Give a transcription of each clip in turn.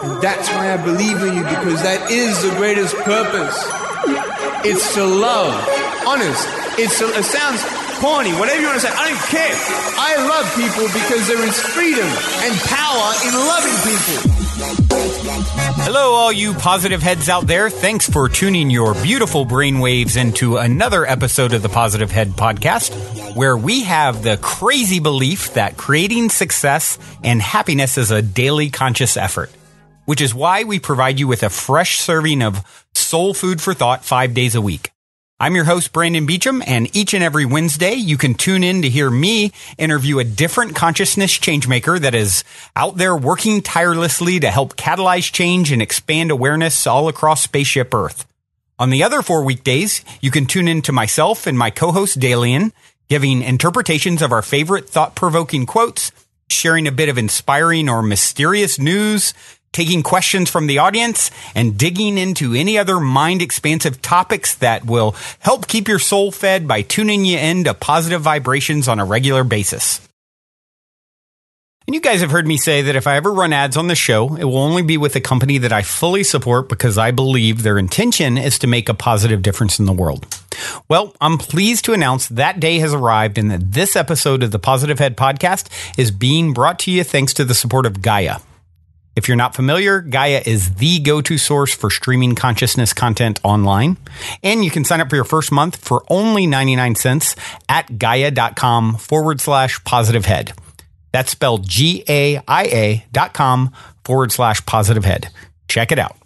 And that's why I believe in you, because that is the greatest purpose. It's to love. Honest. It sounds corny, whatever you want to say. I don't care. I love people because there is freedom and power in loving people. Hello, all you positive heads out there. Thanks for tuning your beautiful brainwaves into another episode of the Positive Head Podcast, where we have the crazy belief that creating success and happiness is a daily conscious effort, which is why we provide you with a fresh serving of soul food for thought 5 days a week. I'm your host, Brandon Beecham, and each and every Wednesday, you can tune in to hear me interview a different consciousness changemaker that is out there working tirelessly to help catalyze change and expand awareness all across Spaceship Earth. On the other 4 weekdays, you can tune in to myself and my co-host, Dalian, giving interpretations of our favorite thought-provoking quotes, sharing a bit of inspiring or mysterious news, taking questions from the audience, and digging into any other mind-expansive topics that will help keep your soul fed by tuning you into positive vibrations on a regular basis. And you guys have heard me say that if I ever run ads on the show, it will only be with a company that I fully support because I believe their intention is to make a positive difference in the world. Well, I'm pleased to announce that day has arrived and that this episode of the Positive Head Podcast is being brought to you thanks to the support of Gaia. If you're not familiar, Gaia is the go-to source for streaming consciousness content online. And you can sign up for your first month for only 99 cents at gaia.com/positivehead. That's spelled GAIA.com/positivehead. Check it out.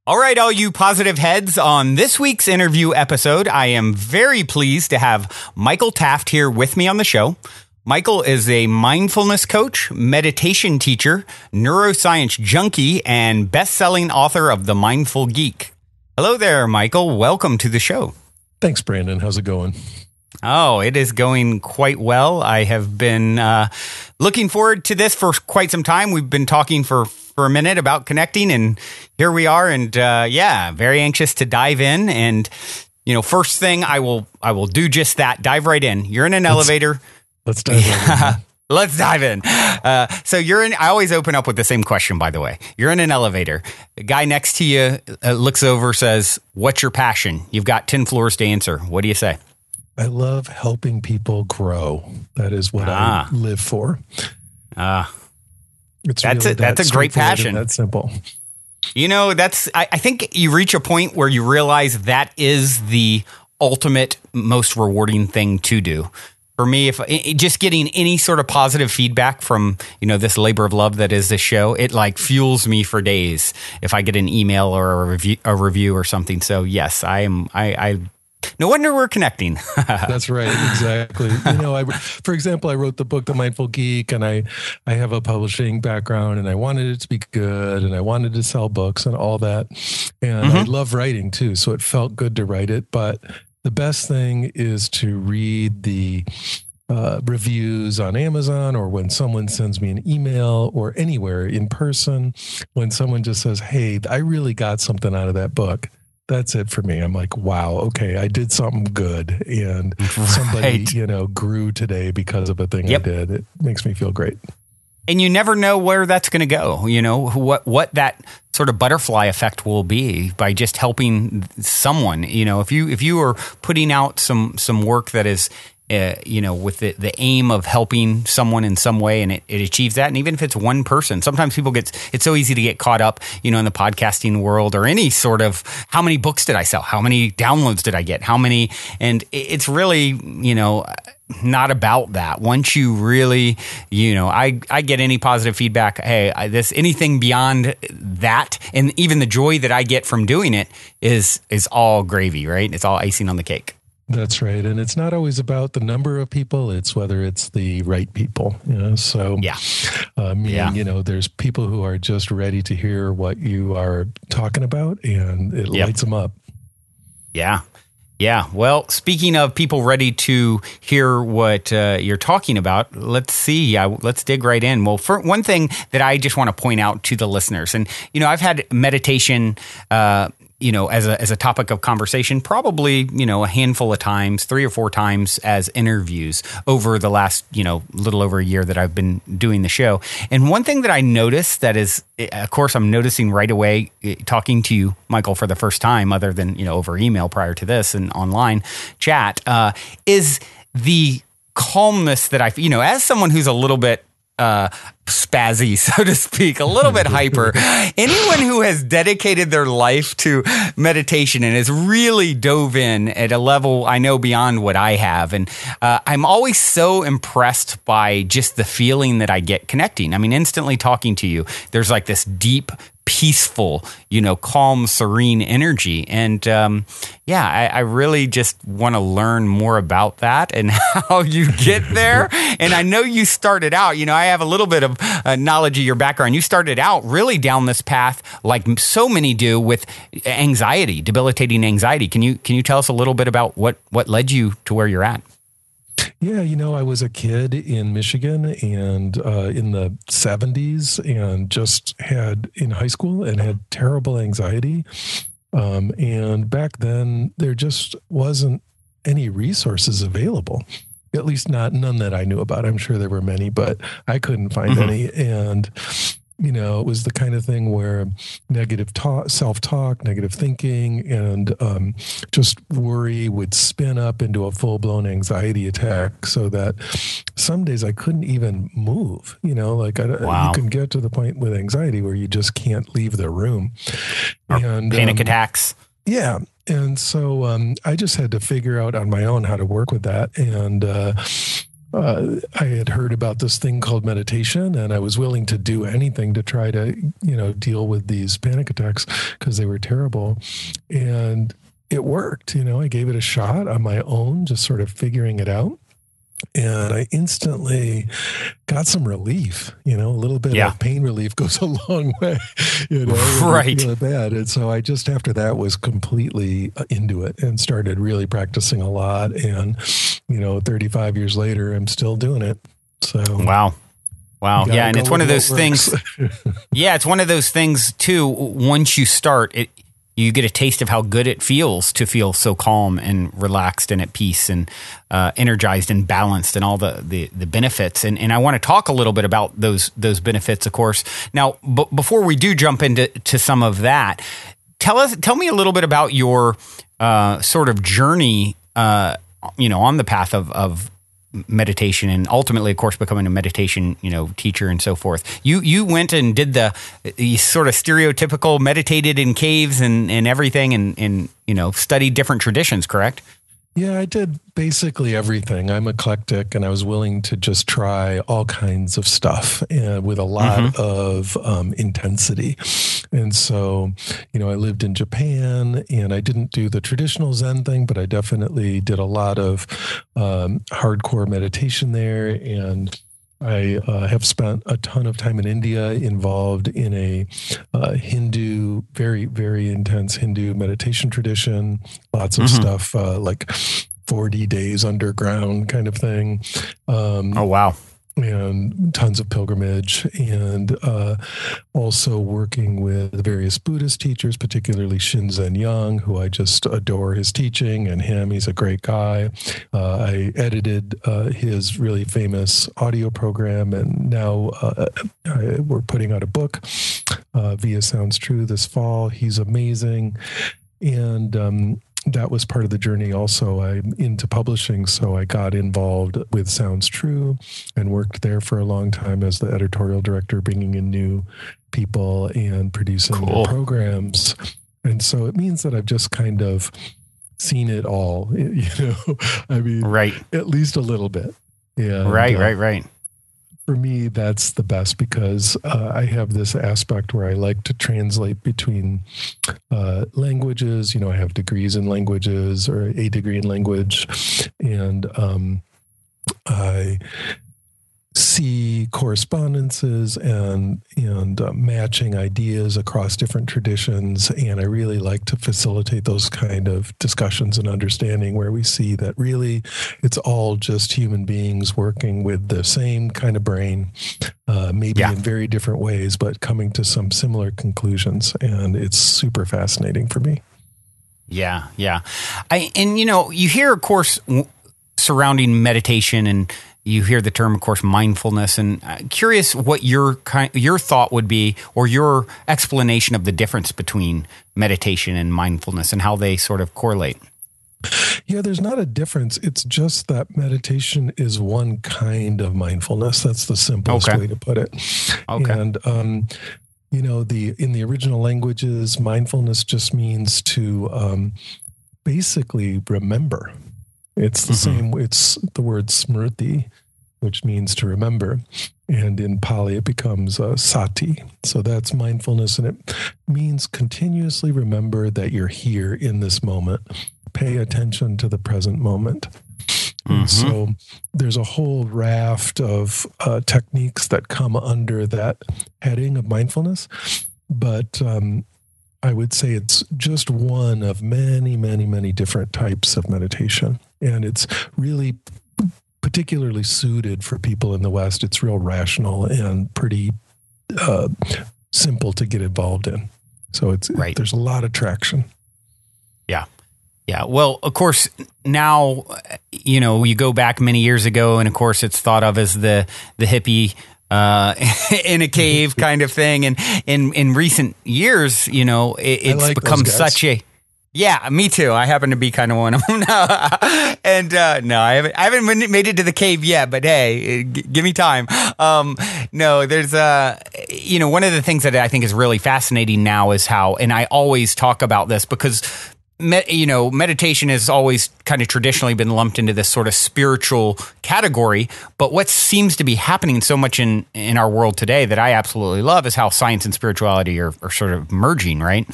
All right, all you positive heads, on this week's interview episode, I am very pleased to have Michael Taft here with me on the show. Michael is a mindfulness coach, meditation teacher, neuroscience junkie, and best-selling author of The Mindful Geek. Hello there, Michael. Welcome to the show. Thanks, Brandon. How's it going? Oh, it is going quite well. I have been looking forward to this for quite some time. We've been talking for a minute about connecting, and here we are. And very anxious to dive in. And first thing I will do just that. Dive right in. You're in an elevator. Let's dive in. Let's dive in. So you're in. I always open up with the same question, by the way. You're in an elevator. The guy next to you looks over, says, "What's your passion?" You've got 10 floors to answer. What do you say? I love helping people grow. That is what I live for. That's a great passion. That's simple. I think you reach a point where you realize that is the ultimate, most rewarding thing to do. For me, if just getting any sort of positive feedback from, this labor of love that is this show, it like fuels me for days if I get an email or a review or something. So yes, no wonder we're connecting. That's right. Exactly. For example, I wrote the book, The Mindful Geek, and I have a publishing background, and I wanted it to be good, and I wanted to sell books and all that. And I love writing too. So it felt good to write it. But the best thing is to read the reviews on Amazon, or when someone sends me an email, or anywhere in person, when someone just says, "Hey, I really got something out of that book." That's it for me. I'm like, wow, okay, I did something good, and somebody, grew today because of a thing I did. It makes me feel great. And you never know where that's going to go. What that sort of butterfly effect will be by just helping someone. If you are putting out some work that is, with the aim of helping someone in some way, and it achieves that. And even if it's one person, sometimes it's so easy to get caught up, in the podcasting world or any sort of, how many books did I sell? How many downloads did I get? How many? And it's really, not about that. Once you really, I get any positive feedback. Hey, anything beyond that, and even the joy that I get from doing it is all gravy, right? It's all icing on the cake. That's right. And it's not always about the number of people. It's whether it's the right people. So, there's people who are just ready to hear what you are talking about, and it lights them up. Yeah. Yeah. Well, speaking of people ready to hear what you're talking about, let's see. Let's dig right in. Well, for one thing that I just want to point out to the listeners, and, I've had meditation as a topic of conversation, probably, a handful of times, 3 or 4 times as interviews over the last, little over a year that I've been doing the show. And one thing that I noticed that is, of course, I'm noticing right away talking to you, Michael, for the first time, other than, over email prior to this and online chat, is the calmness that as someone who's a little bit spazzy, so to speak, a little bit hyper. Anyone who has dedicated their life to meditation and has really dove in at a level I know beyond what I have. And I'm always so impressed by just the feeling that I get connecting. I mean, instantly talking to you, there's like this deep, peaceful, calm, serene energy. And I really just want to learn more about that and how you get there. And I know you started out, I have a little bit of knowledge of your background. You started out really down this path, like so many do, with anxiety, debilitating anxiety. Can you tell us a little bit about what led you to where you're at? Yeah, I was a kid in Michigan and in the 70s and just had in high school and had terrible anxiety. And back then, there just wasn't any resources available, at least none that I knew about. I'm sure there were many, but I couldn't find any. And it was the kind of thing where negative self-talk, negative thinking, and just worry would spin up into a full-blown anxiety attack so that some days I couldn't even move, you can get to the point with anxiety where you just can't leave the room. And panic attacks. Yeah. And so I just had to figure out on my own how to work with that. And I had heard about this thing called meditation, and I was willing to do anything to try to, deal with these panic attacks because they were terrible. And it worked, I gave it a shot on my own, just sort of figuring it out. And I instantly got some relief, a little bit of pain relief goes a long way, right. Really bad. And so I just, after that, was completely into it and started really practicing a lot. And, 35 years later, I'm still doing it. So, wow. Yeah. And it's one of those things. Yeah. It's one of those things too. Once you start it, you get a taste of how good it feels to feel so calm and relaxed and at peace and energized and balanced and all the benefits. And I want to talk a little bit about those benefits, of course. Now, before we do jump into some of that, tell me a little bit about your sort of journey, on the path of meditation and ultimately, of course, becoming a meditation, teacher and so forth. You went and did the sort of stereotypical meditated in caves and everything and studied different traditions, correct? Yeah, I did basically everything. I'm eclectic, and I was willing to just try all kinds of stuff with a lot of intensity. And so, I lived in Japan, and I didn't do the traditional Zen thing, but I definitely did a lot of hardcore meditation there. And I have spent a ton of time in India involved in a Hindu, very, very intense Hindu meditation tradition. Lots of stuff like 40 days underground kind of thing. Oh, wow. And tons of pilgrimage, and also working with various Buddhist teachers, particularly Shinzen Young, who I just adore his teaching, and he's a great guy. I edited his really famous audio program, and now we're putting out a book via Sounds True this fall. He's amazing. And that was part of the journey also. I'm into publishing, so I got involved with Sounds True and worked there for a long time as the editorial director, bringing in new people and producing new programs. And so it means that I've just kind of seen it all, I mean, at least a little bit. Yeah. Right. For me, that's the best because I have this aspect where I like to translate between languages. I have degrees in languages or a degree in language. And I see correspondences and matching ideas across different traditions. And I really like to facilitate those kind of discussions and understanding where we see that really it's all just human beings working with the same kind of brain, maybe in very different ways, but coming to some similar conclusions. And it's super fascinating for me. Yeah. And you hear, of course, surrounding meditation, and you hear the term, of course, mindfulness. And curious what your thought would be, or your explanation of the difference between meditation and mindfulness and how they sort of correlate. Yeah, there's not a difference. It's just that meditation is one kind of mindfulness. That's the simplest way to put it. Okay. And in the original languages, mindfulness just means to basically remember. It's the same. It's the word smriti, which means to remember. And in Pali, it becomes sati. So that's mindfulness. And it means continuously remember that you're here in this moment. Pay attention to the present moment. And so there's a whole raft of techniques that come under that heading of mindfulness. But I would say it's just one of many, many, many different types of meditation. And it's really particularly suited for people in the West. It's real rational and pretty simple to get involved in. So there's a lot of traction. Yeah. Well, of course, now, you go back many years ago, and of course it's thought of as the hippie in a cave kind of thing. And in recent years, it's like become such a... Yeah, me too. I happen to be kind of one of them now. And no, I haven't made it to the cave yet, but hey, give me time. No, there's one of the things that I think is really fascinating now is how, and I always talk about this because meditation has always kind of traditionally been lumped into this sort of spiritual category. But what seems to be happening so much in our world today that I absolutely love is how science and spirituality are sort of merging, right?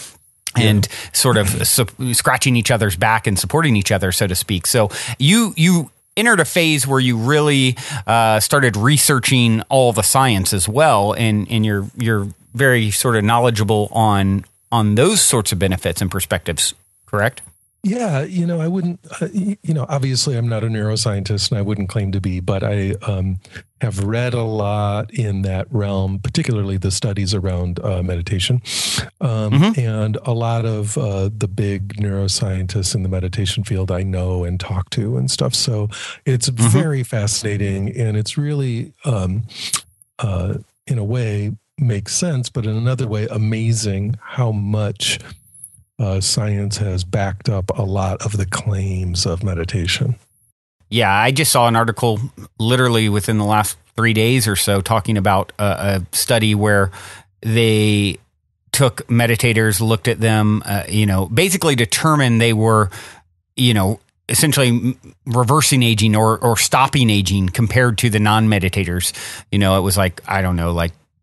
And sort of scratching each other's back and supporting each other, so to speak. So you entered a phase where you really started researching all the science as well, and you're very sort of knowledgeable on those sorts of benefits and perspectives. Correct? Yeah, I wouldn't, obviously I'm not a neuroscientist and I wouldn't claim to be, but I have read a lot in that realm, particularly the studies around meditation. And a lot of the big neuroscientists in the meditation field I know and talk to and stuff. So it's very fascinating, and it's really, in a way, makes sense, but in another way, amazing how much science has backed up a lot of the claims of meditation. Yeah, I just saw an article literally within the last 3 days or so talking about a study where they took meditators, looked at them, basically determined they were, essentially reversing aging or stopping aging compared to the non-meditators. It was like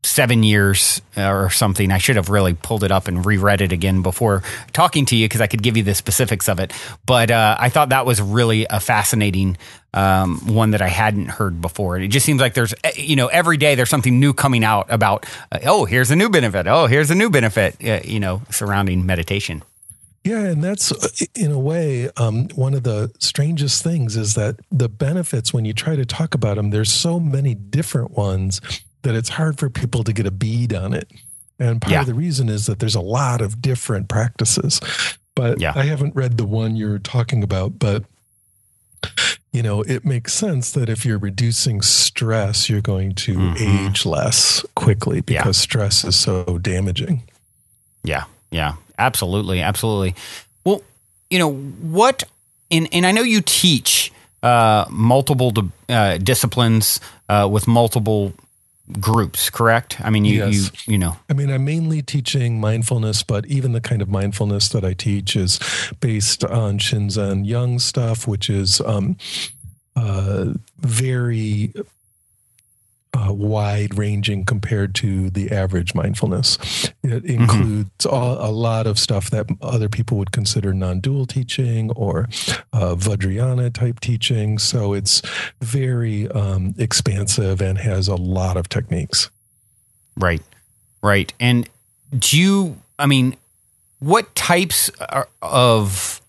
7 years or something. I should have really pulled it up and reread it again before talking to you, because I could give you the specifics of it. But I thought that was really a fascinating one that I hadn't heard before. It just seems like there's, every day there's something new coming out about, here's a new benefit. Oh, here's a new benefit, surrounding meditation. Yeah, and that's, in a way, one of the strangest things is that the benefits, when you try to talk about them, there's so many different ones that it's hard for people to get a bead on it. And part of the reason is that there's a lot of different practices. But I haven't read the one you're talking about, but it makes sense that if you're reducing stress, you're going to age less quickly because stress is so damaging. Yeah. Absolutely. Well, what, and I know you teach multiple disciplines with multiple groups, correct? I mean, yes. you I mean, I'm mainly teaching mindfulness, but even the kind of mindfulness that I teach is based on Shinzen Young stuff, which is very wide-ranging compared to the average mindfulness. It includes a lot of stuff that other people would consider non-dual teaching or Vajrayana-type teaching. So it's very expansive and has a lot of techniques. Right. And what types of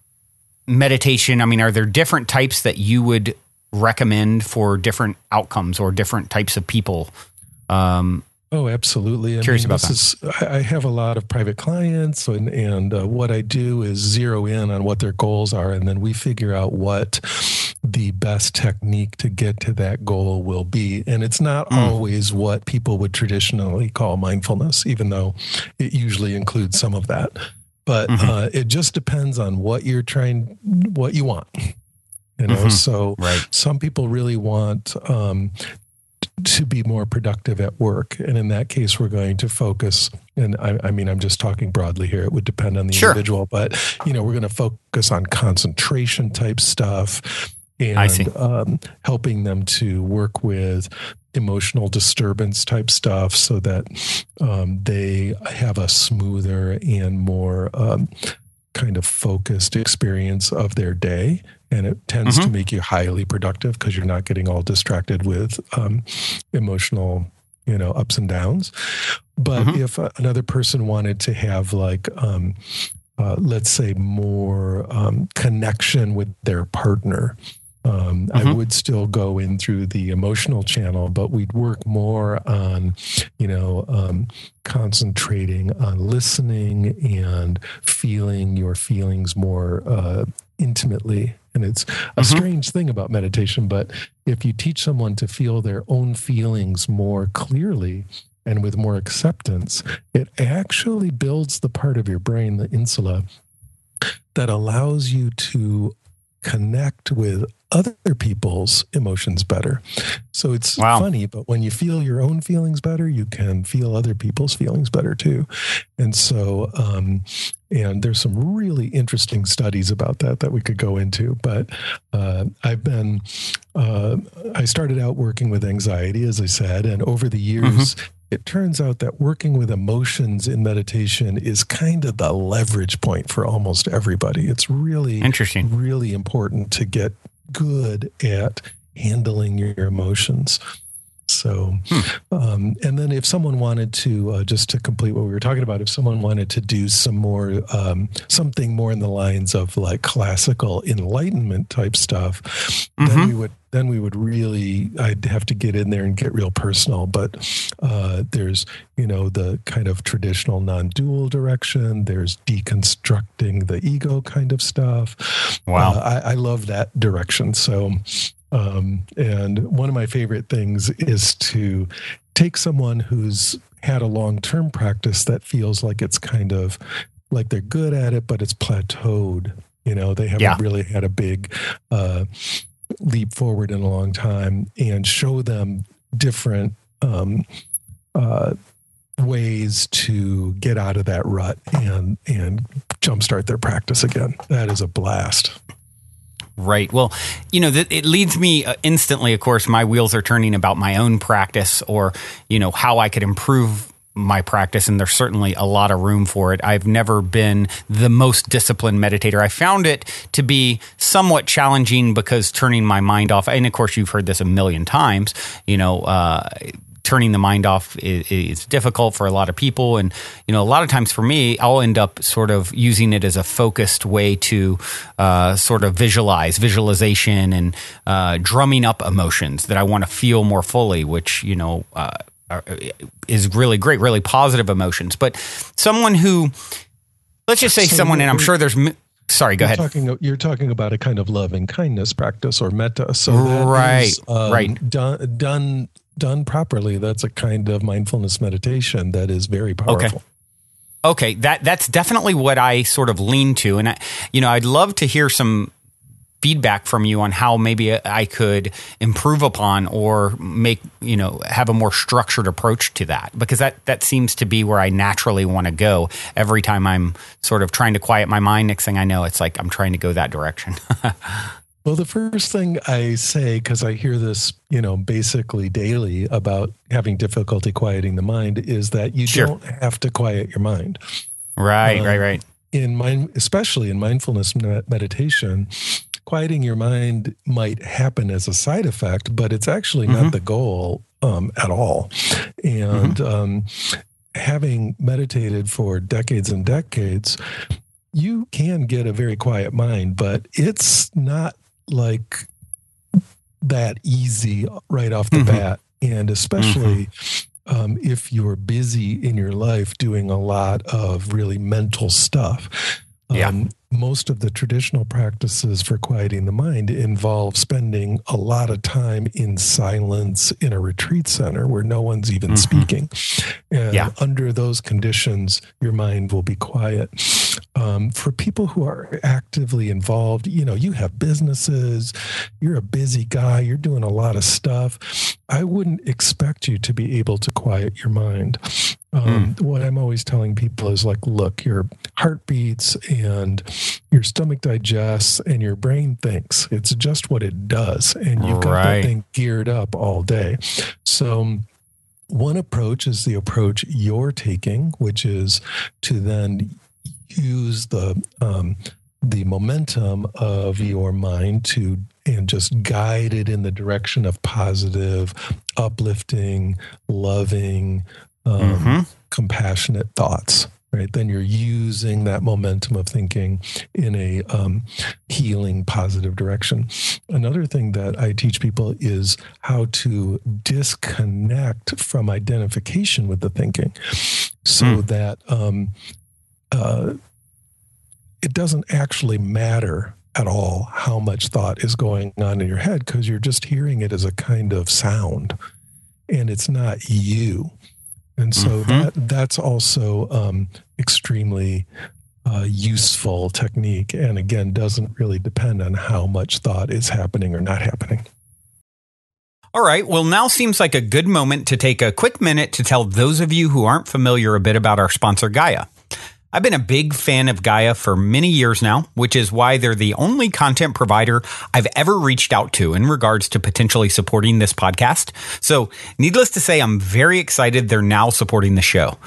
meditation, are there different types that you would recommend for different outcomes or different types of people? Oh, absolutely. Curious about that. I have a lot of private clients, and what I do is zero in on what their goals are, and then we figure out what the best technique to get to that goal will be. And it's not always what people would traditionally call mindfulness, even though it usually includes some of that. But it just depends on what you want. So some people really want to be more productive at work. And in that case, we're going to focus, and I'm just talking broadly here. It would depend on the individual, but, we're going to focus on concentration type stuff and helping them to work with emotional disturbance type stuff so that they have a smoother and more kind of focused experience of their day. And it tends to make you highly productive because you're not getting all distracted with emotional, ups and downs. But if another person wanted to have let's say more connection with their partner, I would still go in through the emotional channel, but we'd work more on, concentrating on listening and feeling your feelings more intimately. And it's a strange thing about meditation, but if you teach someone to feel their own feelings more clearly and with more acceptance, it actually builds the part of your brain, the insula, that allows you to connect with other people's emotions better. So it's funny, but when you feel your own feelings better, you can feel other people's feelings better too. And so, and there's some really interesting studies about that we could go into, but I started out working with anxiety, as I said, and over the years, it turns out that working with emotions in meditation is kind of the leverage point for almost everybody. It's really interesting, really important to get good at handling your emotions. So, and then if someone wanted to, just to complete what we were talking about, if someone wanted to do some more, something more in the lines of like classical enlightenment type stuff, then we would really, I'd have to get in there and get real personal. But there's, the kind of traditional non-dual direction. There's deconstructing the ego kind of stuff. Wow. I love that direction. So, and one of my favorite things is to take someone who's had a long-term practice that feels like it's kind of like they're good at it, but it's plateaued. They haven't really had a big leap forward in a long time, and show them different ways to get out of that rut and jumpstart their practice again. That is a blast. Right. Well, it leads me instantly, of course, my wheels are turning about my own practice or, how I could improve my practice. And there's certainly a lot of room for it. I've never been the most disciplined meditator. I found it to be somewhat challenging because turning my mind off, and of course, you've heard this a million times, turning the mind off is difficult for a lot of people. And, a lot of times for me, I'll end up sort of using it as a focused way to sort of visualization and drumming up emotions that I want to feel more fully, which, is really great, really positive emotions. But someone who, let's just say and I'm sure there's... Sorry, go ahead. You're talking about a kind of loving kindness practice or metta. So that is, done properly, that's a kind of mindfulness meditation that is very powerful. Okay. That's definitely what I sort of lean to. And I'd love to hear some feedback from you on how maybe I could improve upon or make, have a more structured approach to that, because that seems to be where I naturally want to go every time I'm sort of trying to quiet my mind. Next thing I know, it's like I'm trying to go that direction. Well, the first thing I say, because I hear this, basically daily about having difficulty quieting the mind, is that you don't have to quiet your mind. Right. Especially in mindfulness meditation, quieting your mind might happen as a side effect, but it's actually not the goal at all. And having meditated for decades and decades, you can get a very quiet mind, but it's not like that easy right off the bat. And especially if you're busy in your life doing a lot of really mental stuff. Most of the traditional practices for quieting the mind involve spending a lot of time in silence in a retreat center where no one's even speaking. And under those conditions, your mind will be quiet. For people who are actively involved, you have businesses, you're a busy guy, you're doing a lot of stuff. I wouldn't expect you to be able to quiet your mind. What I'm always telling people is like, look, your heart beats and your stomach digests and your brain thinks. It's just what it does. And you've got that thing geared up all day. So one approach is the approach you're taking, which is to then use the momentum of your mind and just guide it in the direction of positive, uplifting, loving, compassionate thoughts, right? Then you're using that momentum of thinking in a healing, positive direction. Another thing that I teach people is how to disconnect from identification with the thinking so that it doesn't actually matter at all how much thought is going on in your head because you're just hearing it as a kind of sound and it's not you. And so that's also extremely useful technique. And again, doesn't really depend on how much thought is happening or not happening. All right. Well, now seems like a good moment to take a quick minute to tell those of you who aren't familiar a bit about our sponsor, Gaia. I've been a big fan of Gaia for many years now, which is why they're the only content provider I've ever reached out to in regards to potentially supporting this podcast. So needless to say, I'm very excited they're now supporting the show.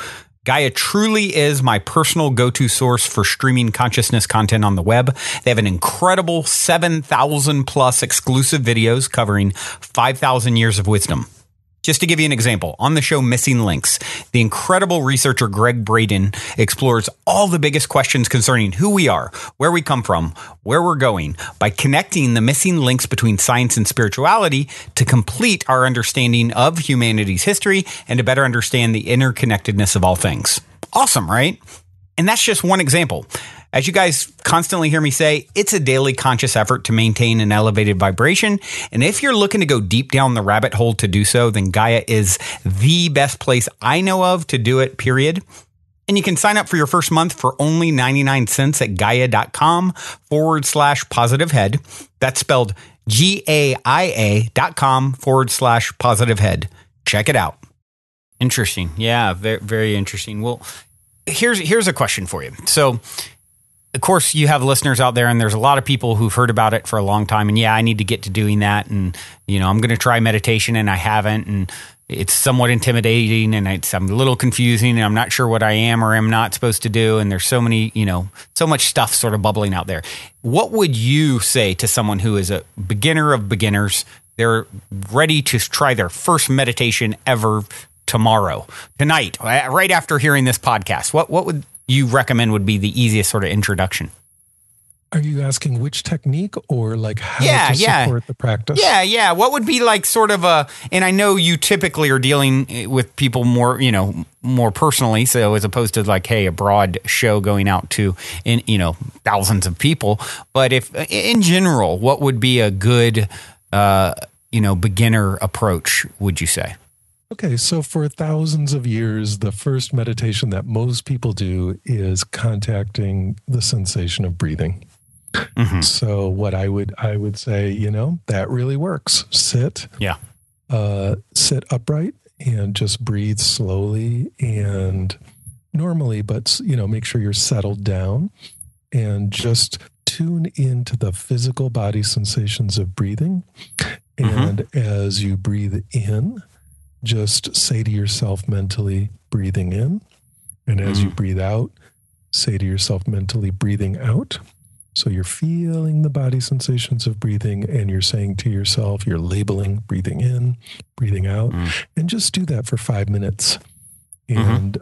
Gaia truly is my personal go-to source for streaming consciousness content on the web. They have an incredible 7,000 plus exclusive videos covering 5,000 years of wisdom. Just to give you an example, on the show Missing Links, the incredible researcher Greg Braden explores all the biggest questions concerning who we are, where we come from, where we're going, by connecting the missing links between science and spirituality to complete our understanding of humanity's history and to better understand the interconnectedness of all things. Awesome, right? And that's just one example. As you guys constantly hear me say, it's a daily conscious effort to maintain an elevated vibration. And if you're looking to go deep down the rabbit hole to do so, then Gaia is the best place I know of to do it, period. And you can sign up for your first month for only 99 cents at gaia.com/positivehead. That's spelled GAIA.com/positivehead. Check it out. Interesting. Yeah, very, very interesting. Well, here's a question for you. So, of course, you have listeners out there, and there's a lot of people who've heard about it for a long time. And I need to get to doing that. And, I'm going to try meditation, and I haven't. And it's somewhat intimidating, and I'm a little confusing, and I'm not sure what I am or am not supposed to do. And there's so many, so much stuff sort of bubbling out there. What would you say to someone who is a beginner of beginners? They're ready to try their first meditation ever tonight, right after hearing this podcast. What would you recommend would be the easiest sort of introduction? Are you asking which technique or like how to support the practice? Yeah. What would be like sort of and I know you typically are dealing with people more, more personally. So as opposed to like, hey, a broad show going out to, thousands of people. But if in general, what would be a good, beginner approach, would you say? Okay, so for thousands of years, the first meditation that most people do is contacting the sensation of breathing. So what I would say, that really works. Sit upright and just breathe slowly and normally, but make sure you're settled down and just tune into the physical body sensations of breathing. And as you breathe in, just say to yourself mentally, breathing in. And as you breathe out, say to yourself mentally, breathing out. So you're feeling the body sensations of breathing and you're saying to yourself, you're labeling breathing in, breathing out. And just do that for 5 minutes and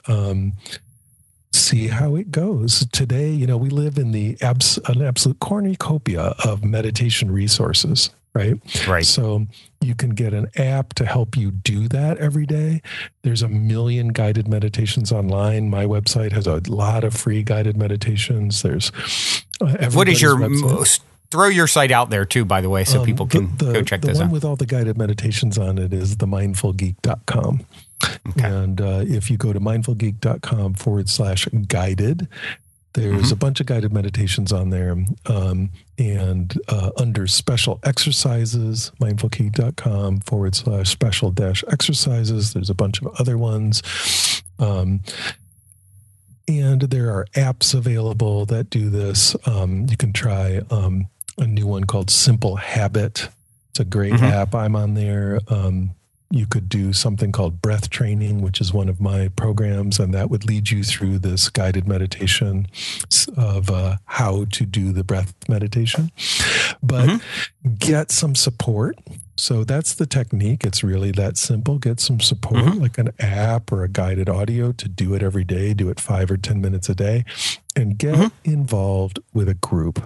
see how it goes. Today, we live in an absolute cornucopia of meditation resources. right? Right. So you can get an app to help you do that every day. There's 1 million guided meditations online. My website has a lot of free guided meditations. There's what is your website. Throw your site out there too, by the way, so people can go check this out. The one with all the guided meditations on it is the mindfulgeek.com. Okay. And if you go to mindfulgeek.com/guided, there's a bunch of guided meditations on there. And under special exercises, mindfulgeek.com/special-exercises, there's a bunch of other ones. And there are apps available that do this. You can try a new one called Simple Habit. It's a great app. I'm on there. You could do something called breath training, which is one of my programs, and that would lead you through this guided meditation of how to do the breath meditation. But get some support. So that's the technique. It's really that simple. Get some support, like an app or a guided audio to do it every day. Do it 5 or 10 minutes a day, and get involved with a group.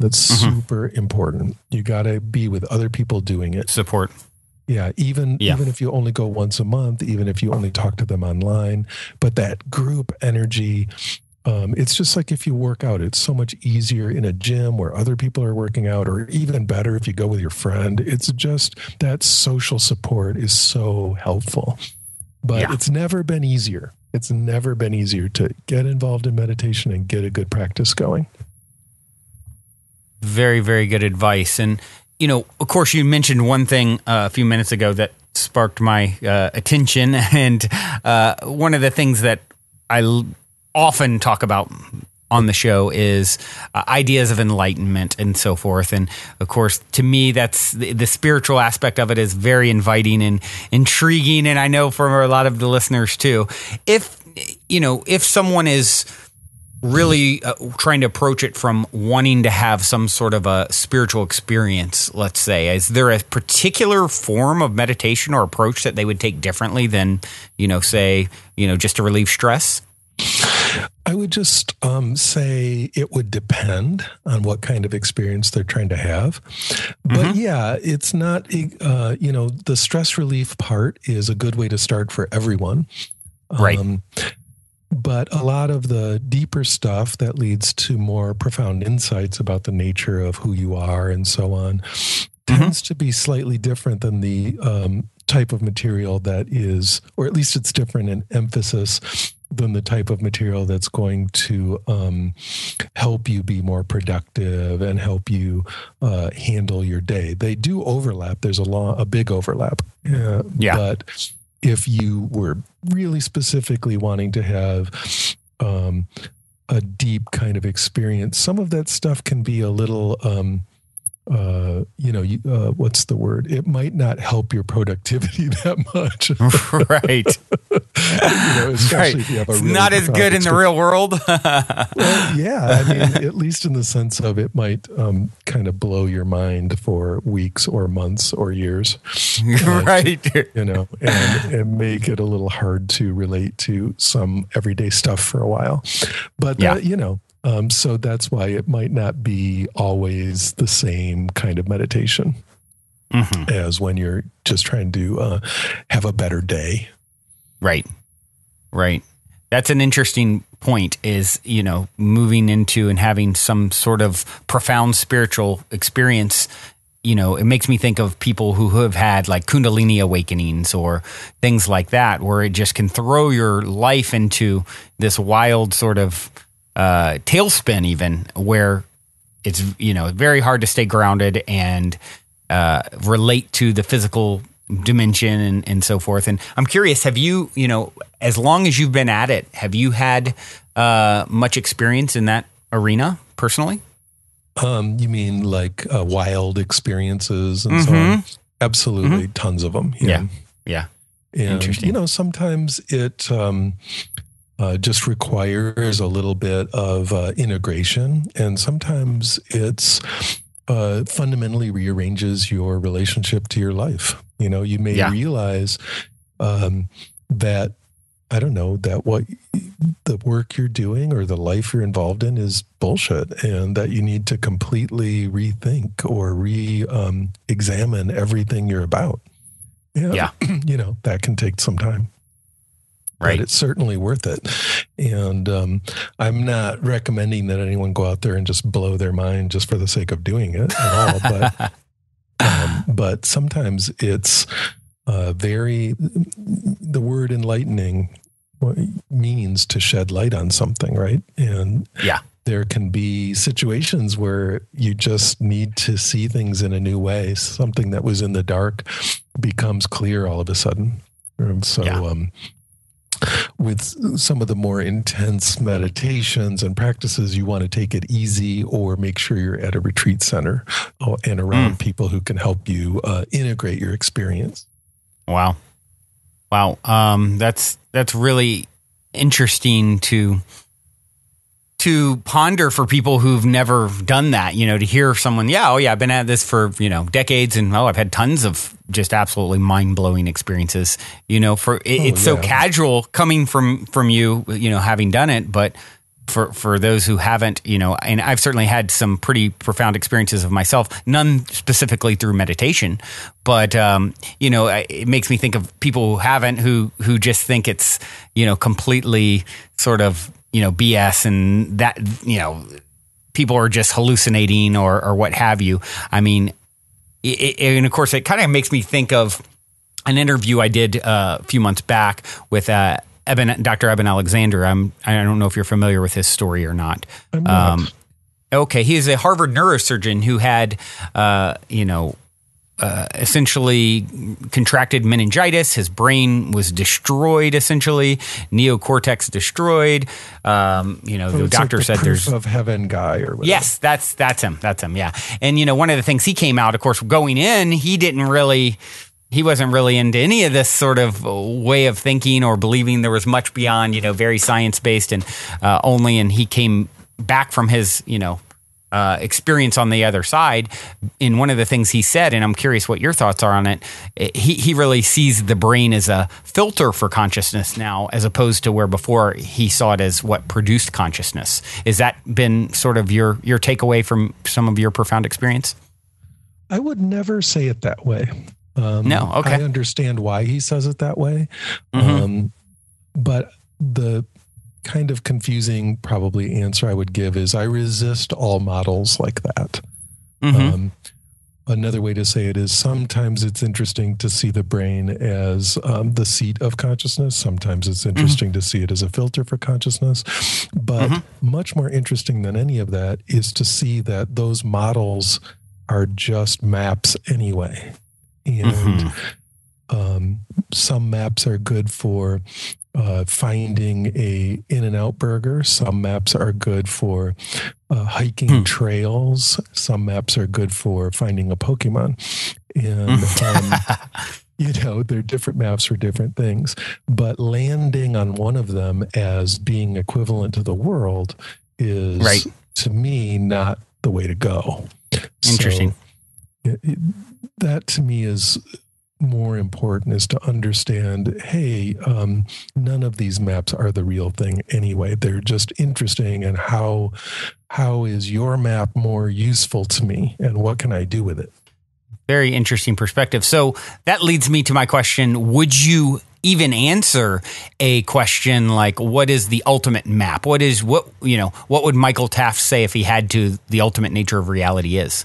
That's super important. You got to be with other people doing it. Support. Yeah, even if you only go once a month, even if you only talk to them online, but that group energy, it's just like if you work out, it's so much easier in a gym where other people are working out, or even better if you go with your friend. It's just that social support is so helpful. But it's never been easier. It's never been easier to get involved in meditation and get a good practice going. Very, very good advice. And of course, you mentioned one thing a few minutes ago that sparked my attention. And one of the things that I often talk about on the show is ideas of enlightenment and so forth. And of course, to me, that's the spiritual aspect of it is very inviting and intriguing. And I know for a lot of the listeners too, if someone is really trying to approach it from wanting to have some sort of a spiritual experience, let's say, is there a particular form of meditation or approach that they would take differently than, just to relieve stress? I would just say it would depend on what kind of experience they're trying to have. But it's not, the stress relief part is a good way to start for everyone. Right. But a lot of the deeper stuff that leads to more profound insights about the nature of who you are and so on tends to be slightly different than the type of material that is, or at least it's different in emphasis than the type of material that's going to help you be more productive and help you handle your day. They do overlap. There's a big overlap. But if you were really specifically wanting to have a deep kind of experience, some of that stuff can be a little, what's the word? It might not help your productivity that much. Right. Especially if you have a really not as good in the real world. At least in the sense of it might kind of blow your mind for weeks or months or years. Right. And make it a little hard to relate to some everyday stuff for a while. But, so that's why it might not be always the same kind of meditation as when you're just trying to have a better day. Right. Right. That's an interesting point is, moving into and having some sort of profound spiritual experience. It makes me think of people who have had like Kundalini awakenings or things like that, where it just can throw your life into this wild sort of tailspin, even where it's very hard to stay grounded and relate to the physical dimension and so forth. And I'm curious, have you as long as you've been at it, have you had much experience in that arena personally? You mean like wild experiences and so on? Absolutely, tons of them. Yeah. And, interesting. Sometimes it just requires a little bit of integration, and sometimes it's fundamentally rearranges your relationship to your life. You may realize that, I don't know, that what the work you're doing or the life you're involved in is bullshit, and that you need to completely rethink or examine everything you're about. Yeah. That can take some time. Right. But it's certainly worth it. And I'm not recommending that anyone go out there and just blow their mind just for the sake of doing it at all. But sometimes it's the word enlightening means to shed light on something, right? And there can be situations where you just need to see things in a new way. Something that was in the dark becomes clear all of a sudden. With some of the more intense meditations and practices, you want to take it easy or make sure you're at a retreat center and around people who can help you integrate your experience. Wow. That's really interesting to ponder for people who've never done that, to hear someone, I've been at this for, decades, and I've had tons of just absolutely mind-blowing experiences, it's so casual coming from you, having done it, but for those who haven't, and I've certainly had some pretty profound experiences of myself, none specifically through meditation, but, it makes me think of people who haven't, who just think it's, completely sort of, BS, and that, people are just hallucinating or what have you. I mean, and of course, it kind of makes me think of an interview I did a few months back with Dr. Eben Alexander. I don't know if you're familiar with his story or not. I'm not. Okay, he is a Harvard neurosurgeon who had, essentially contracted meningitis. His brain was destroyed, essentially, neocortex destroyed. The doctor said there's of heaven guy or whatever. Yes, that's him. That's him. Yeah. And, one of the things he came out, of course, going in, he wasn't really into any of this sort of way of thinking or believing there was much beyond, very science-based and he came back from his, experience on the other side. And one of the things he said, and I'm curious what your thoughts are on it, he really sees the brain as a filter for consciousness now, as opposed to where before he saw it as what produced consciousness. Has that been sort of your takeaway from some of your profound experience? I would never say it that way. No, okay. I understand why he says it that way. But the kind of confusing probably answer I would give is I resist all models like that. Another way to say it is sometimes it's interesting to see the brain as the seat of consciousness. Sometimes it's interesting to see it as a filter for consciousness. But much more interesting than any of that is to see that those models are just maps anyway. And some maps are good for finding a In-N-Out burger. Some maps are good for hiking trails. Some maps are good for finding a Pokemon. And, they're different maps for different things. But landing on one of them as being equivalent to the world is, to me, not the way to go. Interesting. So, that to me is more important, is to understand, hey, none of these maps are the real thing anyway. They're just interesting. And how is your map more useful to me? And what can I do with it? Very interesting perspective. So that leads me to my question. Would you even answer a question like, what is the ultimate map? What would Michael Taft say if he had to, the ultimate nature of reality is?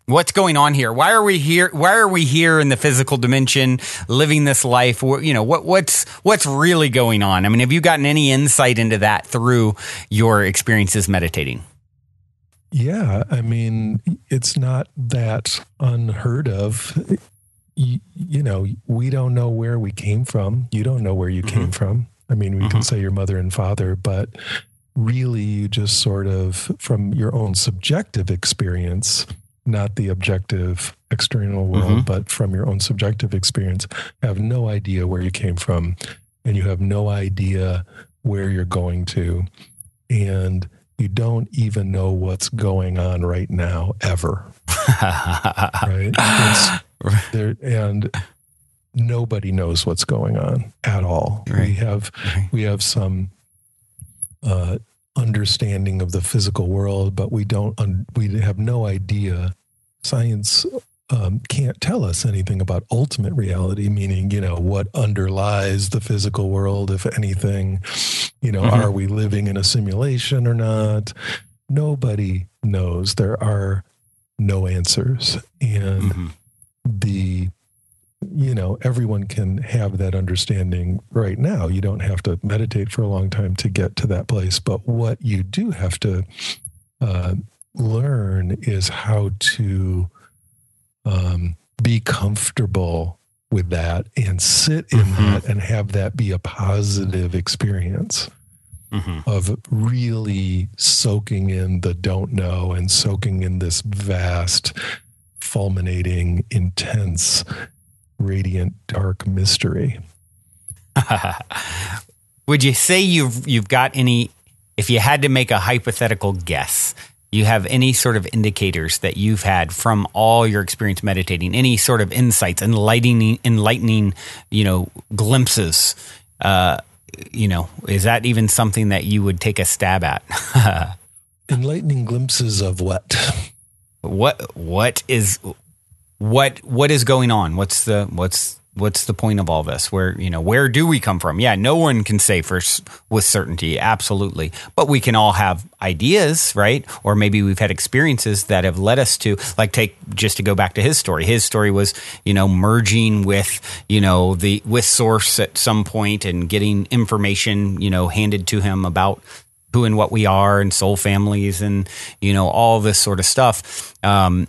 What's going on here? Why are we here? Why are we here in the physical dimension, living this life? What's really going on? I mean, have you gotten any insight into that through your experiences meditating? Yeah, I mean, it's not that unheard of. We don't know where we came from. You don't know where you came from. I mean, we can say your mother and father, but really you just sort of, from your own subjective experience, not the objective external world, but from your own subjective experience, have no idea where you came from, and you have no idea where you're going to, and you don't even know what's going on right now, ever. Right? And nobody knows what's going on at all. Right. We have some understanding of the physical world, but we have no idea. Science can't tell us anything about ultimate reality, meaning, what underlies the physical world, if anything. Are we living in a simulation or not? Nobody knows. There are no answers. And everyone can have that understanding right now. You don't have to meditate for a long time to get to that place. But what you do have to learn is how to be comfortable with that and sit in that and have that be a positive experience of really soaking in the don't know and soaking in this vast, fulminating, intense, radiant, dark mystery. Would you say you've got any, if you had to make a hypothetical guess, you have any sort of indicators that you've had from all your experience meditating, any sort of insights, enlightening, glimpses, is that even something that you would take a stab at? Enlightening glimpses of what? What is going on? What's the point of all this? Where do we come from? Yeah, no one can say with certainty, absolutely. But we can all have ideas, right? Or maybe we've had experiences that have led us to, just to go back to his story. His story was, merging with, with source at some point and getting information, handed to him about who and what we are and soul families and, all this sort of stuff. And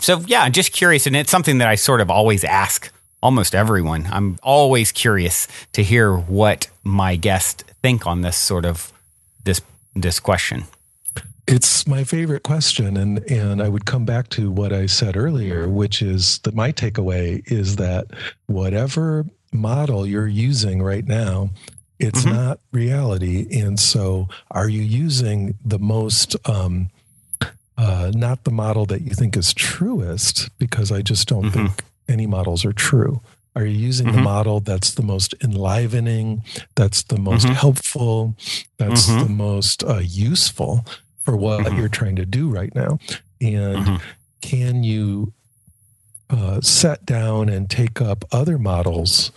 so, yeah, just curious. And it's something that I sort of always ask almost everyone. I'm always curious to hear what my guests think on this sort of this question. It's my favorite question. And I would come back to what I said earlier, which is that my takeaway is that whatever model you're using right now, it's not reality. And so are you using the most, not the model that you think is truest, because I just don't think any models are true. Are you using the model that's the most enlivening, that's the most helpful, that's the most useful for what you're trying to do right now? And can you set down and take up other models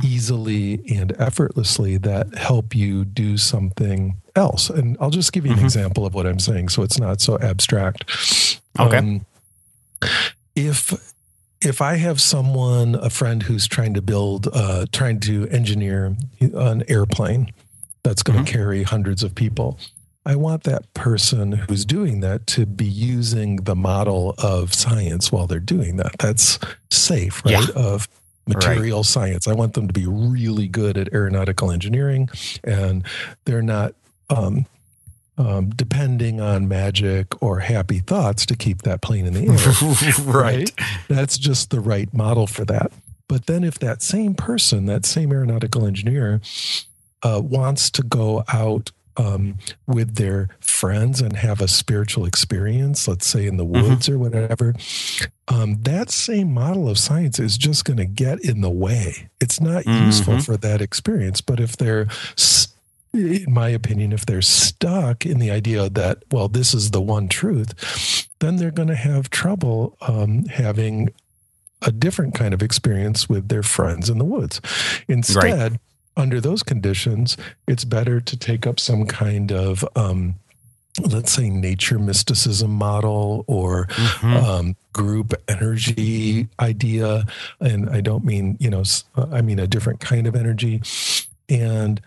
easily and effortlessly that help you do something else? And I'll just give you an example of what I'm saying so it's not so abstract. Okay. If I have a friend who's trying to engineer an airplane that's going to carry hundreds of people, I want that person who's doing that to be using the model of science while they're doing that. That's safe, right? Yeah. Of material science. I want them to be really good at aeronautical engineering, and they're not depending on magic or happy thoughts to keep that plane in the air. Right? That's just the right model for that. But then if that same person, that same aeronautical engineer, wants to go out with their friends and have a spiritual experience, let's say in the woods or whatever, that same model of science is just going to get in the way. It's not useful for that experience. But if they're, in my opinion, if they're stuck in the idea that, well, this is the one truth, then they're going to have trouble having a different kind of experience with their friends in the woods. Instead, under those conditions, it's better to take up some kind of, let's say, nature mysticism model or group energy idea. And I don't mean, I mean a different kind of energy, and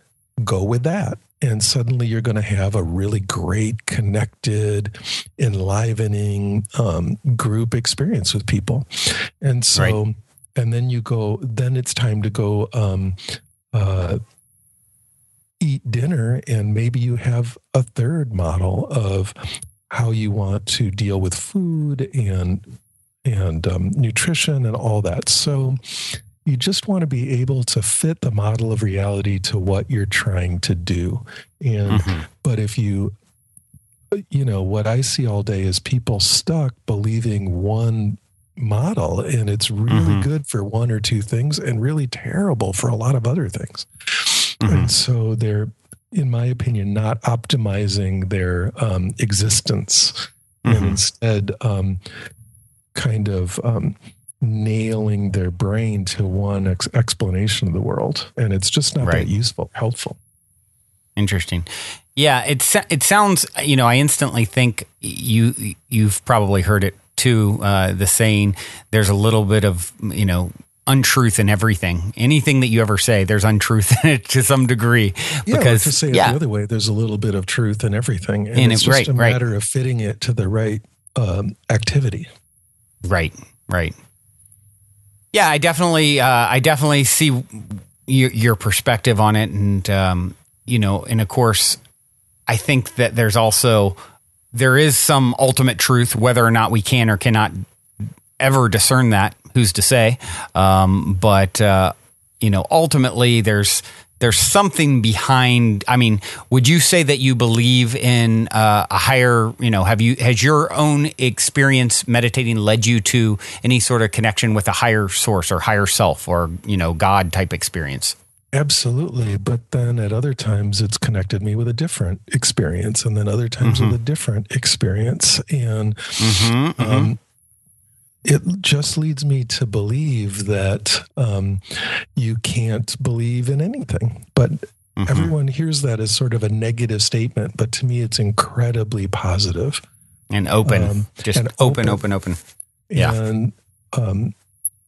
go with that. And suddenly you're going to have a really great, connected, enlivening group experience with people. And so, and then then it's time to go eat dinner, and maybe you have a third model of how you want to deal with food and nutrition and all that. So you just want to be able to fit the model of reality to what you're trying to do. And but if what I see all day is people stuck believing one model, and it's really good for one or two things and really terrible for a lot of other things. And so they're in my opinion, not optimizing their existence, and instead kind of nailing their brain to one explanation of the world. And it's just not that useful, helpful. Interesting. Yeah, it sounds, I instantly think you've probably heard it too, the saying, there's a little bit of, untruth in everything. Anything that you ever say, there's untruth in it to some degree. Yeah, because to say it the other way, there's a little bit of truth in everything. And it's just a matter of fitting it to the right activity. Right. Yeah, I definitely see your perspective on it. And, and of course, I think that there is some ultimate truth, whether or not we can or cannot ever discern that, who's to say? But ultimately there's something behind. I mean, would you say that you believe in a higher, has your own experience meditating led you to any sort of connection with a higher source or higher self or, God type experience? Absolutely. But then at other times it's connected me with a different experience, and then other times with a different experience. And it just leads me to believe that you can't believe in anything. But everyone hears that as sort of a negative statement. But to me, it's incredibly positive. And open. Open. Yeah. And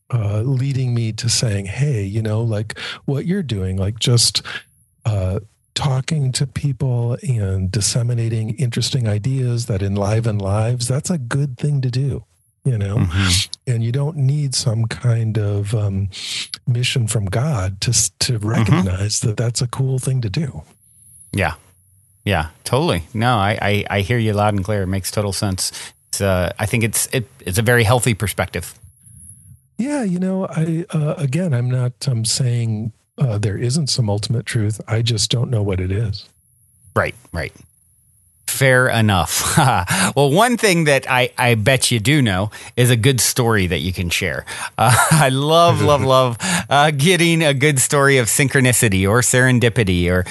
leading me to saying, hey, like what you're doing, like just talking to people and disseminating interesting ideas that enliven lives, that's a good thing to do, and you don't need some kind of mission from God to recognize that that's a cool thing to do. Yeah, totally. No, I hear you loud and clear. It makes total sense. I think it's a very healthy perspective. Yeah, I'm not saying there isn't some ultimate truth. I just don't know what it is. Right. Fair enough. Well, one thing that I bet you do know is a good story that you can share. I love getting a good story of synchronicity or serendipity or,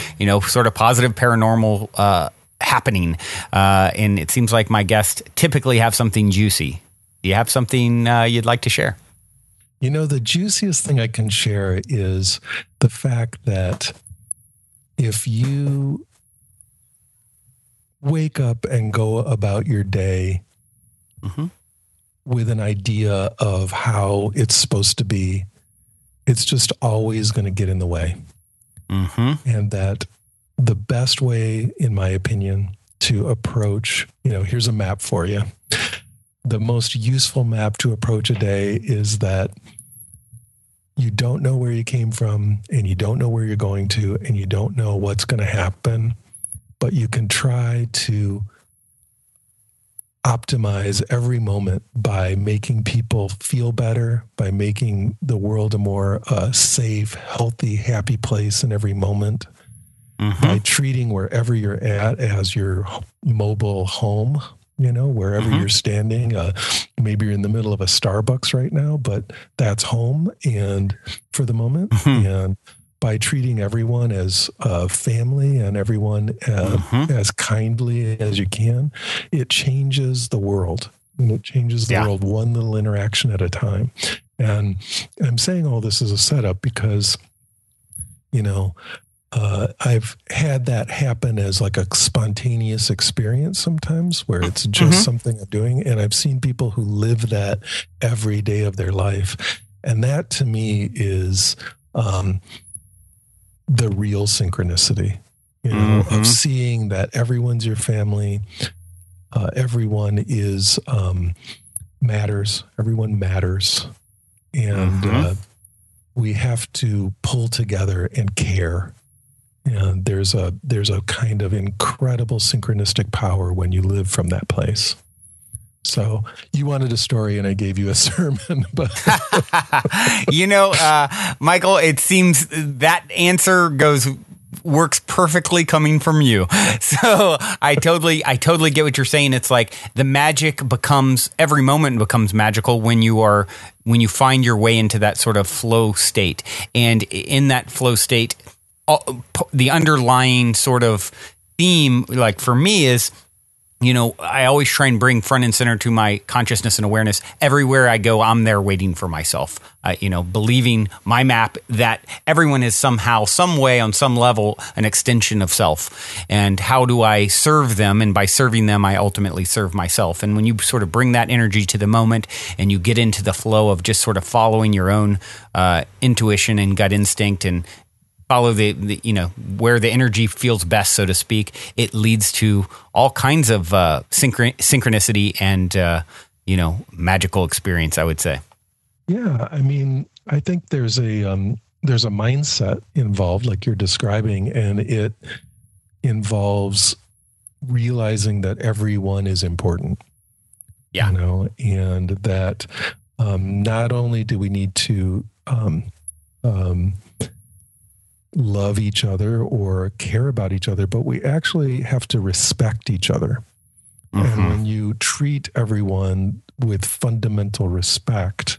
sort of positive paranormal happening. And it seems like my guests typically have something juicy. Do you have something you'd like to share? The juiciest thing I can share is the fact that if you wake up and go about your day with an idea of how it's supposed to be, it's just always going to get in the way. And that the best way, in my opinion, to approach, here's a map for you. The most useful map to approach a day is that you don't know where you came from, and you don't know where you're going to, and you don't know what's going to happen, but you can try to optimize every moment by making people feel better, by making the world a more safe, healthy, happy place in every moment, by treating wherever you're at as your mobile home. Wherever you're standing, maybe you're in the middle of a Starbucks right now, but that's home and for the moment. And by treating everyone as family and everyone as kindly as you can, it changes the world. And it changes the world one little interaction at a time. And I'm saying all this as a setup because, I've had that happen as like a spontaneous experience sometimes where it's just something I'm doing. And I've seen people who live that every day of their life. And that to me is the real synchronicity, of seeing that everyone's your family. Everyone is matters. Everyone matters. And we have to pull together and care. And there's a kind of incredible synchronistic power when you live from that place. So you wanted a story and I gave you a sermon, but Michael, it seems that answer works perfectly coming from you. So I totally get what you're saying. It's like the magic every moment becomes magical when you find your way into that sort of flow state. And in that flow state, the underlying sort of theme, like for me, is, I always try and bring front and center to my consciousness and awareness. Everywhere I go, I'm there waiting for myself, believing my map that everyone is somehow, some way, on some level, an extension of self. And how do I serve them? And by serving them, I ultimately serve myself. And when you sort of bring that energy to the moment and you get into the flow of just sort of following your own intuition and gut instinct and follow the where the energy feels best, so to speak, it leads to all kinds of synchronicity and magical experience, I would say. Yeah, I mean, I think there's a mindset involved, like you're describing, and it involves realizing that everyone is important. Yeah, and that not only do we need to love each other or care about each other, but we actually have to respect each other. Mm-hmm. And when you treat everyone with fundamental respect,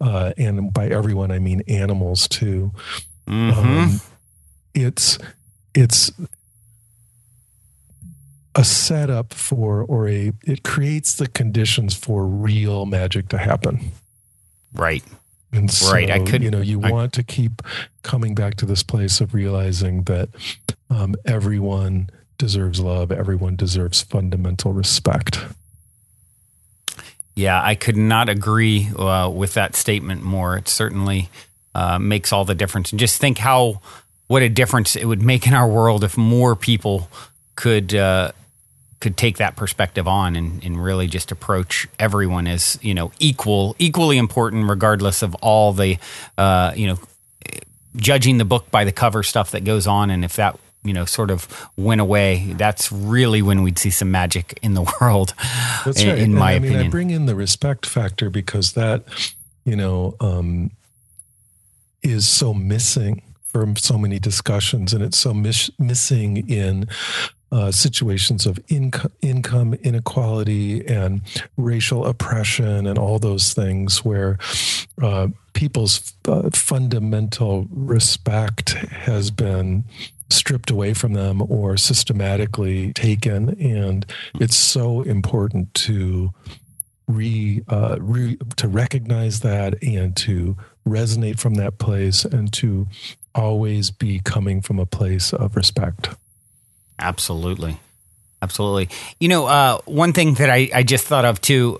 and by everyone I mean animals too, it's a setup for, it creates the conditions for real magic to happen. Right. And so, you want to keep coming back to this place of realizing that everyone deserves love. Everyone deserves fundamental respect. Yeah, I could not agree with that statement more. It certainly makes all the difference. And just think what a difference it would make in our world if more people could take that perspective on and really just approach everyone as, equally important, regardless of all the, judging the book by the cover stuff that goes on. And if that, sort of went away, that's really when we'd see some magic in the world. That's right. In my opinion. I bring in the respect factor because that, is so missing from so many discussions, and it's so missing in situations of income inequality and racial oppression and all those things where people's fundamental respect has been stripped away from them or systematically taken. And it's so important to to recognize that and to resonate from that place and to always be coming from a place of respect. Absolutely. Absolutely. One thing that I just thought of too,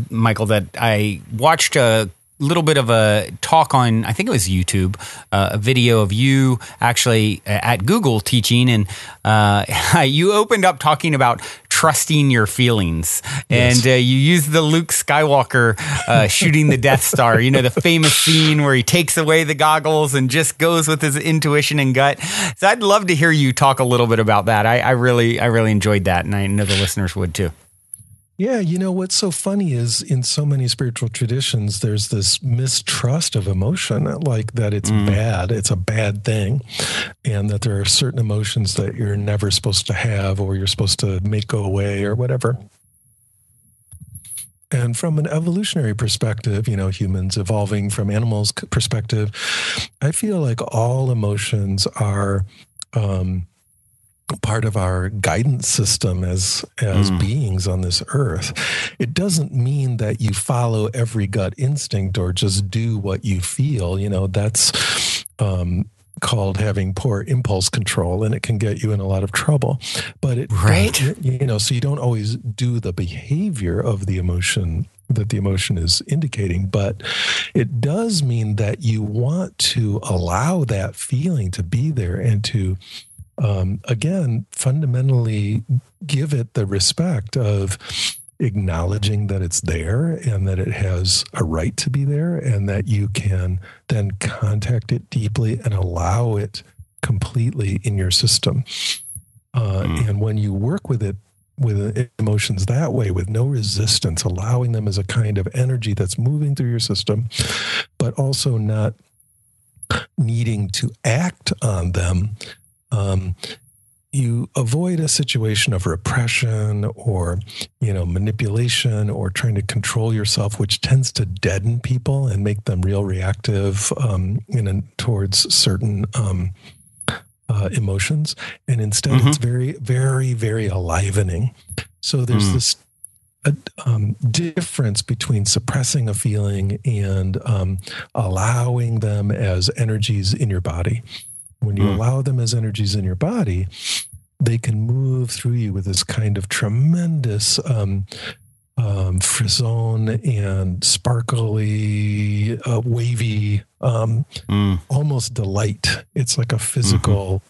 Michael, that I watched a little bit of a talk on, I think it was YouTube, a video of you actually at Google teaching, and you opened up talking about trusting your feelings. Yes. And you used the Luke Skywalker shooting the Death Star, the famous scene where he takes away the goggles and just goes with his intuition and gut. So I'd love to hear you talk a little bit about that. I really enjoyed that, and I know the listeners would too. Yeah, what's so funny is in so many spiritual traditions, there's this mistrust of emotion, like that it's bad, it's a bad thing, and that there are certain emotions that you're never supposed to have or you're supposed to make go away or whatever. And from an evolutionary perspective, humans evolving from animals' perspective, I feel like all emotions are part of our guidance system as beings on this earth. It doesn't mean that you follow every gut instinct or just do what you feel. That's called having poor impulse control, and it can get you in a lot of trouble. But it so you don't always do the behavior of the emotion that the emotion is indicating, but it does mean that you want to allow that feeling to be there and to again, fundamentally give it the respect of acknowledging that it's there and that it has a right to be there, and that you can then contact it deeply and allow it completely in your system. And when you work with it, with emotions that way, with no resistance, allowing them as a kind of energy that's moving through your system, but also not needing to act on them, you avoid a situation of repression or, manipulation or trying to control yourself, which tends to deaden people and make them real reactive towards certain emotions. And instead, it's very, very, very alivening. So there's this difference between suppressing a feeling and allowing them as energies in your body. When you allow them as energies in your body, they can move through you with this kind of tremendous frisson and sparkly, wavy, almost delight. It's like a physical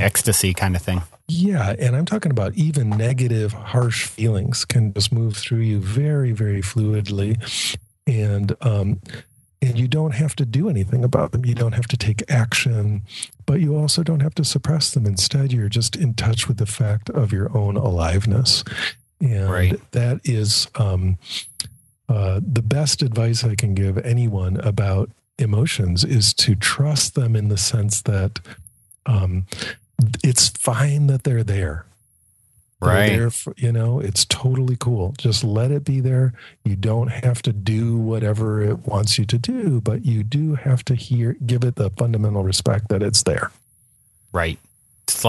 ecstasy kind of thing. Yeah. And I'm talking about even negative, harsh feelings can just move through you very, very fluidly. And you don't have to do anything about them. You don't have to take action, but you also don't have to suppress them. Instead, you're just in touch with the fact of your own aliveness. And that is the best advice I can give anyone about emotions is to trust them in the sense that it's fine that they're there. They're there for, it's totally cool. Just let it be there. You don't have to do whatever it wants you to do, but you do have to give it the fundamental respect that it's there. Right. It's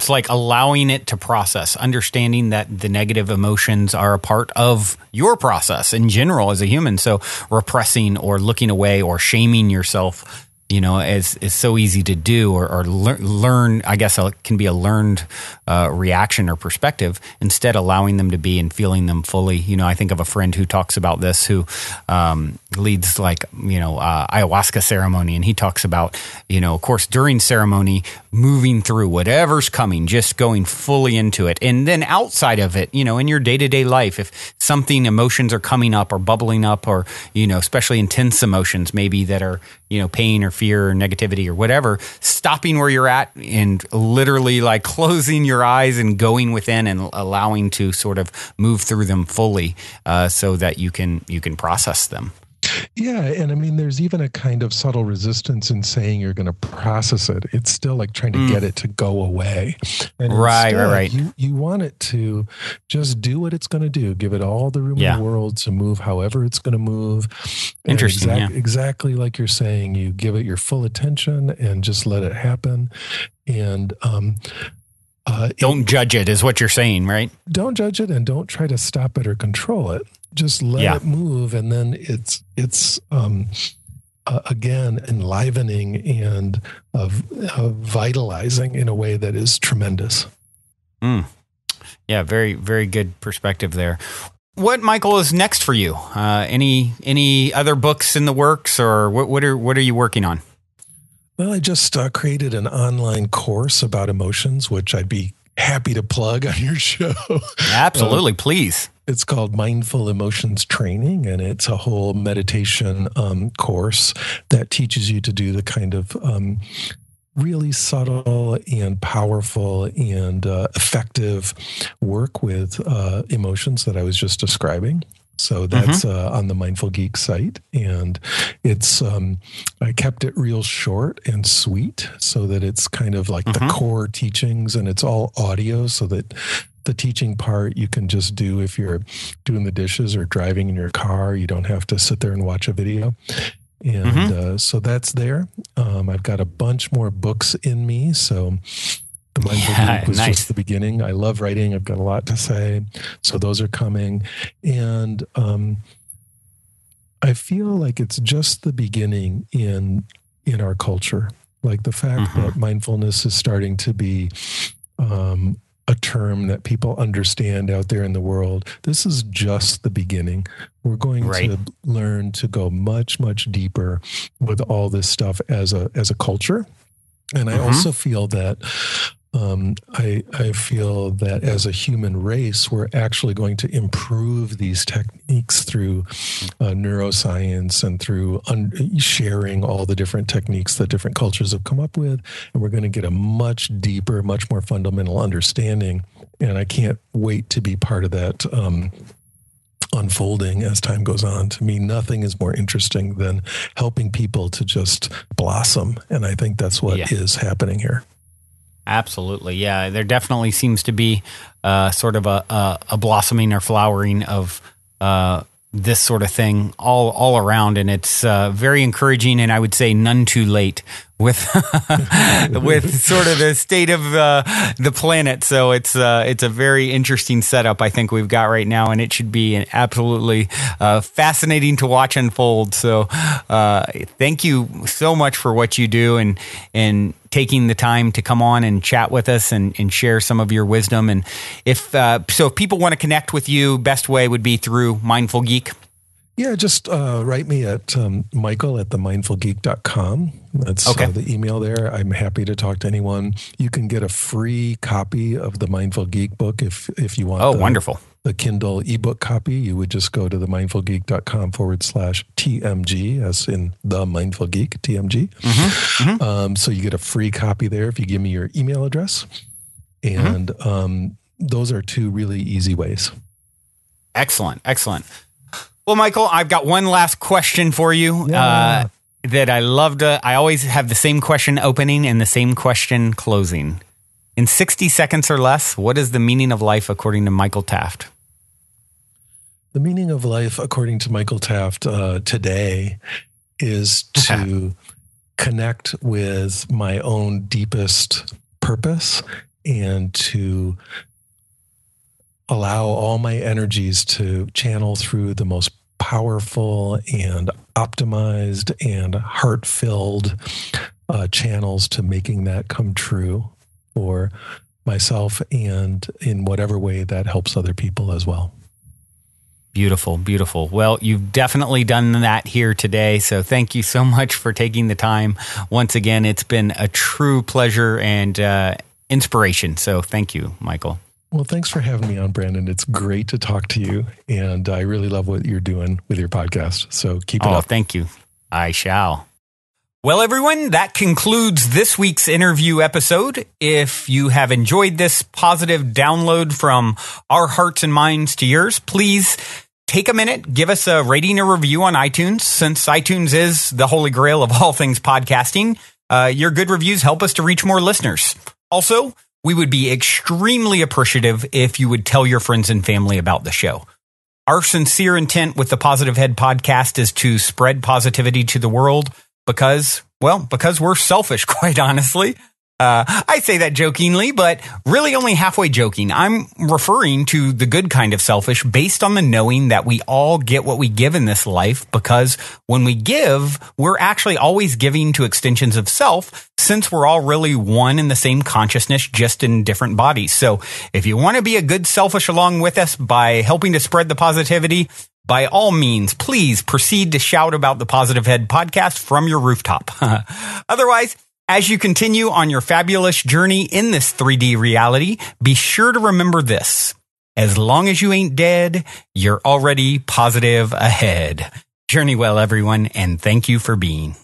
like allowing it to process, understanding that the negative emotions are a part of your process in general as a human. So repressing or looking away or shaming yourself, is so easy to do or learn, I guess it can be a learned reaction or perspective, instead allowing them to be and feeling them fully. I think of a friend who talks about this, who leads ayahuasca ceremony. And he talks about, of course, during ceremony, moving through whatever's coming, just going fully into it. And then outside of it, in your day-to-day life, if emotions are coming up or bubbling up or, especially intense emotions, maybe that are, pain or fear or negativity or whatever, stopping where you're at and literally like closing your eyes and going within and allowing to sort of move through them fully, so that you can process them. Yeah. And I mean, there's even a kind of subtle resistance in saying you're going to process it. It's still like trying to get it to go away. And right. You want it to just do what it's going to do. Give it all the room in the world to move however it's going to move. Interesting. Exactly like you're saying, you give it your full attention and just let it happen. And, don't judge it is what you're saying, right? Don't judge it and don't try to stop it or control it. Just let it move, and then it's again enlivening and vitalizing in a way that is tremendous. Yeah, very, very good perspective there. What, Michael, is next for you? Any other books in the works, or what are you working on? Well, I just created an online course about emotions, which I'd be happy to plug on your show. Absolutely, please. It's called Mindful Emotions Training, and it's a whole meditation course that teaches you to do the kind of really subtle and powerful and effective work with emotions that I was just describing. So that's on the Mindful Geek site, and it's I kept it real short and sweet so that it's kind of like the core teachings, and it's all audio so that the teaching part you can just do if you're doing the dishes or driving in your car. You don't have to sit there and watch a video. And so that's there. I've got a bunch more books in me. So the Mindful Geek was just the beginning. I love writing. I've got a lot to say. So those are coming. And I feel like it's just the beginning in our culture. Like the fact that mindfulness is starting to be a term that people understand out there in the world. This is just the beginning. We're going to learn to go much, much deeper with all this stuff as a culture. And I also feel that I feel that as a human race, we're actually going to improve these techniques through neuroscience and through sharing all the different techniques that different cultures have come up with. And we're going to get a much deeper, much more fundamental understanding. And I can't wait to be part of that unfolding as time goes on. To me, nothing is more interesting than helping people to just blossom. And I think that's what is happening here. Absolutely. Yeah. There definitely seems to be sort of a blossoming or flowering of this sort of thing all around. And it's very encouraging, and I would say none too late with with sort of the state of the planet. So it's a very interesting setup I think we've got right now, and it should be absolutely fascinating to watch unfold. So thank you so much for what you do and taking the time to come on and chat with us and share some of your wisdom. And if people want to connect with you, best way would be through Mindful Geek. Yeah, just write me at michael@themindfulgeek.com. That's the email there. I'm happy to talk to anyone. You can get a free copy of the Mindful Geek book if you want. Oh, wonderful. The Kindle ebook copy. You would just go to themindfulgeek.com/TMG, as in the Mindful Geek, TMG. So you get a free copy there if you give me your email address. And those are two really easy ways. Excellent. Well, Michael, I've got one last question for you that I love to. I always have the same question opening and the same question closing. In 60 seconds or less, what is the meaning of life according to Michael Taft? The meaning of life, according to Michael Taft, today is to connect with my own deepest purpose and to allow all my energies to channel through the most powerful and optimized and heart-filled channels to making that come true for myself and in whatever way that helps other people as well. Beautiful, beautiful. Well, you've definitely done that here today. So thank you so much for taking the time. Once again, it's been a true pleasure and inspiration. So thank you, Michael. Well, thanks for having me on, Brandon. It's great to talk to you. And I really love what you're doing with your podcast. So keep it up. Thank you. I shall. Well, everyone, that concludes this week's interview episode. If you have enjoyed this positive download from our hearts and minds to yours, please take a minute, give us a rating or review on iTunes. Since iTunes is the holy grail of all things podcasting, your good reviews help us to reach more listeners. Also, we would be extremely appreciative if you would tell your friends and family about the show. Our sincere intent with the Positive Head podcast is to spread positivity to the world because we're selfish, quite honestly. I say that jokingly, but really only halfway joking. I'm referring to the good kind of selfish based on the knowing that we all get what we give in this life, because when we give, we're actually always giving to extensions of self, since we're all really one in the same consciousness, just in different bodies. So if you want to be a good selfish along with us by helping to spread the positivity, by all means, please proceed to shout about the Positive Head podcast from your rooftop. Otherwise, as you continue on your fabulous journey in this 3D reality, be sure to remember this. As long as you ain't dead, you're already positive ahead. Journey well, everyone, and thank you for being.